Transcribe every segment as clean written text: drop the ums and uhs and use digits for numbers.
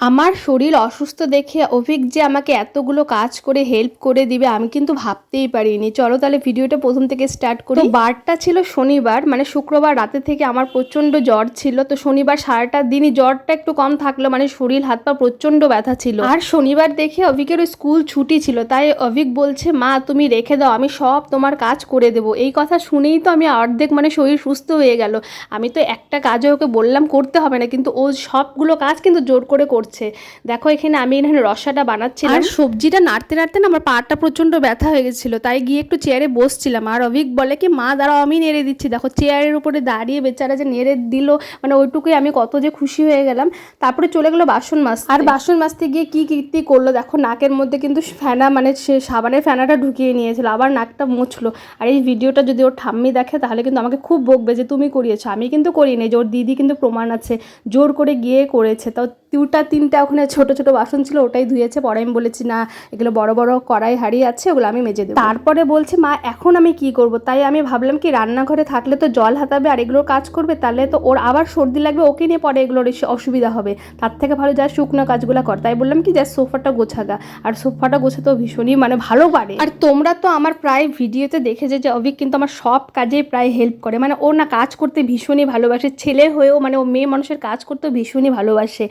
আমার শরীর অসুস্থ দেখে অভিক যে আমাকে এতগুলো কাজ করে হেল্প করে দিবে আমি কিন্তু ভাবতেই পারিনি। চলো তাহলে ভিডিওটা প্রথম থেকে স্টার্ট করি। তো বারটা ছিল শনিবার, মানে শুক্রবার রাতে থেকে আমার প্রচণ্ড জ্বর ছিল। তো শনিবার সারাটা দিনই জ্বরটা একটু কম থাকলো, মানে শরীর হাত পা প্রচণ্ড ব্যথা ছিল। আর শনিবার দেখে অভিকের ওই স্কুল ছুটি ছিল, তাই অভিক বলছে মা তুমি রেখে দাও, আমি সব তোমার কাজ করে দেবো। এই কথা শুনেই তো আমি অর্ধেক মানে শরীর সুস্থ হয়ে গেল। আমি তো একটা কাজও ওকে বললাম করতে হবে না, কিন্তু ও সবগুলো কাজ কিন্তু জোর করে করছে। দেখো এখানে আমি এখানে রসাটা বানাচ্ছিলাম, আর সবজিটা নাড়তে নাড়তে না আমার পাটা প্রচন্ড ব্যথা হয়ে গেছিল, তাই গিয়ে একটু চেয়ারে বসছিলাম। আর অভিক বলে কি মা দাঁড়াও আমি নেড়ে দিচ্ছি। দেখো চেয়ারের উপরে দাঁড়িয়ে বেচারা যে নেড়ে দিল, মানে ওইটুকুই আমি কত যে খুশি হয়ে গেলাম। তারপরে চলে গেলো বাসন মাজতে। আর বাসন মাজতে গিয়ে কি কীর্তি করলো দেখো, নাকের মধ্যে কিন্তু ফেনা, মানে সে সাবানের ফেনাটা ঢুকিয়ে নিয়েছিল, আবার নাকটা মুছলো। আর এই ভিডিওটা যদি ওর ঠাম্মি দেখে তাহলে কিন্তু আমাকে খুব বকবে যে তুমি করিয়েছো। আমি কিন্তু করিনি, যে ওর দিদি কিন্তু প্রমাণ আছে জোর করে গিয়ে করেছে। তাও তিনটা ওখানে ছোট ছোট বাসন ছিল, ওটাই ধুয়েছে। পরে আমি বলেছি না এগুলো বড় বড় কড়াই হাঁড়ি আছে, ওগুলো আমি মেজে দেবো। তারপরে বলছে মা এখন আমি কি করব। তাই আমি ভাবলাম কি রান্নাঘরে থাকলে তো জল হাতাবে আর এগুলোর কাজ করবে, তাহলে তো ওর আবার সর্দি লাগবে, ওকে নিয়ে পরে এগুলোর অসুবিধা হবে। তার থেকে ভালো যা শুকনো কাজগুলো কর। তাই বললাম কি যা সোফাটা গোছাগা। আর সোফাটা গোছাতেও ভীষণই মানে ভালো পারে। আর তোমরা তো আমার প্রায় ভিডিওতে দেখেছে যে অভিক কিন্তু আমার সব কাজে প্রায় হেল্প করে, মানে ও না কাজ করতে ভীষণই ভালোবাসে। ছেলে হয়েও মানে ও মেয়ে মানুষের কাজ করতেও ভীষণই ভালোবাসে।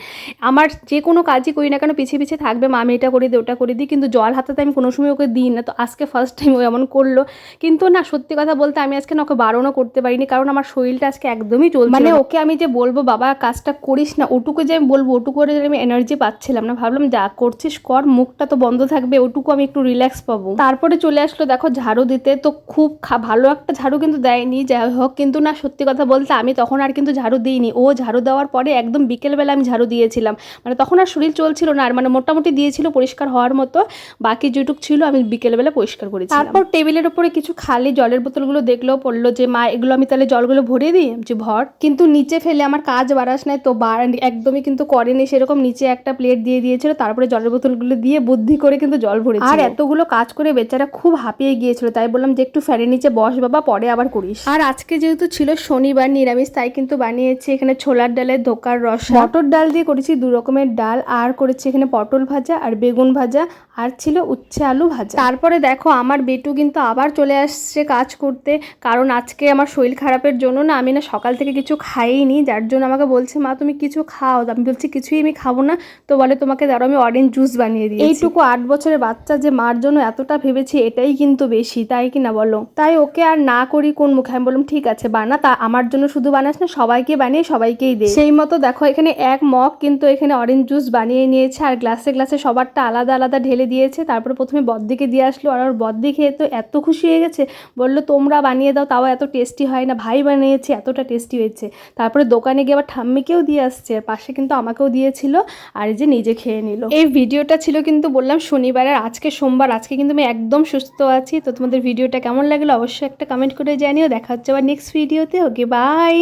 আমার যে কোনো কাজই করি না কেন পিছিয়ে পিছিয়ে থাকবে মা আমি এটা করে দিই ওটা করে দিই, কিন্তু জল হাতাতে আমি কোনো সময় ওকে দিই না। তো আজকে ফার্স্ট টাইম ও এমন করলো। কিন্তু না সত্যি কথা বলতে আমি আজকে না ওকে বারণও করতে পারিনি, কারণ আমার শরীরটা আজকে একদমই চলছে, মানে ওকে আমি যে বলবো বাবা কাজটা করিস না, ওটুকু যে আমি বলবো ওটুকু করে আমি এনার্জি পাচ্ছিলাম না। ভাবলাম যা করছিস কর, মুখটা তো বন্ধ থাকবে, ওটুকু আমি একটু রিল্যাক্স পাবো। তারপরে চলে আসলো দেখো ঝাড়ু দিতে। তো খুব ভালো একটা ঝাড়ু কিন্তু দেয়নি, যাই হোক। কিন্তু না সত্যি কথা বলতে আমি তখন আর কিন্তু ঝাড়ু দিইনি। ও ঝাড়ু দেওয়ার পরে একদম বিকেলবেলা আমি ঝাড়ু দিয়েছিলাম, মানে তখন আর শরীর চলছিল না, আর মানে মোটামুটি দিয়েছিল পরিষ্কার হওয়ার মতো। বাকি যেটুক ছিল আমি বিকেলবেলা পরিষ্কার করেছি। তারপর টেবিলের উপরে কিছু খালি জলের বোতলগুলো দেখলেও পড়লো যে মা এগুলো আমি তাহলে জলগুলো ভরিয়ে দিই, যে ভর। কিন্তু নিচে ফেলে আমার কাজ বাড়াস নাই, তো একদমই কিন্তু করেনি সেরকম। নিচে একটা প্লেট দিয়ে দিয়েছিল, তারপরে জলের বোতলগুলো দিয়ে বুদ্ধি করে কিন্তু জল ভরেছে। আর এতগুলো কাজ করে বেচারা খুব হাঁপিয়ে গিয়েছিল, তাই বললাম যে একটু ফ্যানের নিচে বস বাবা, পরে আবার করিস। আর আজকে যেহেতু ছিল শনিবার নিরামিষ, তাই কিন্তু বানিয়েছি এখানে ছোলার ডালের ধোকার রস, মটর ডাল দিয়ে করেছি 2 রকমের ডাল, আর করেছি এখানে পটল ভাজা আর বেগুন ভাজা, আর ছিল উচ্ছে আলু ভাজা। তারপরে দেখো আমার বেটু কিন্তু আবার চলে আসছে কাজ করতে, কারণ আজকে আমার শরীর খারাপের জন্য না আমি না সকাল থেকে কিছু খাইনি, যার জন্য আমাকে বলছে মা তুমি কিছু খাও। আমি বলছি কিছুই আমি খাবো না। তো বলে তোমাকে দাঁড়াও আমি অরেঞ্জ জুস বানিয়ে দিই। এইটুকু 8 বছরের বাচ্চা যে মার জন্য এতটা ভেবেছি, এটাই কিন্তু বেশি, তাই কি না বলো। তাই ওকে আর না করি কোন মুখে, আমি বললাম ঠিক আছে বানা, তা আমার জন্য শুধু বানাস না, সবাইকে বানিয়ে সবাইকেই দে। সেই মতো দেখো এখানে এক মগ কিন্তু এখানে অরেঞ্জ জুস বানিয়ে নিয়েছে, আর গ্লাসে গ্লাসে সবারটা আলাদা আলাদা ঢেলে দিয়েছে। তারপরে প্রথমে বদ্দিকে দিয়ে আসলো, আর ওর বদ্দি খেয়ে তো এত খুশি হয়ে গেছে, বললো তোমরা বানিয়ে দাও, তাও এত টেস্টি হয় না, ভাই বানিয়েছে এতটা টেস্টি হয়েছে। তারপরে দোকানে গিয়ে আবার ঠাম্মিকেও দিয়ে আসছে, আর পাশে কিন্তু আমাকেও দিয়েছিল, আর এই যে নিজে খেয়ে নিল। এই ভিডিওটা ছিল কিন্তু বললাম শনিবারের, আজকে সোমবার, আজকে কিন্তু আমি একদম সুস্থ আছি। তো তোমাদের ভিডিওটা কেমন লাগলো অবশ্যই একটা কমেন্ট করে জানিও। দেখা হচ্ছে আবার নেক্সট ভিডিওতে। Okay bye.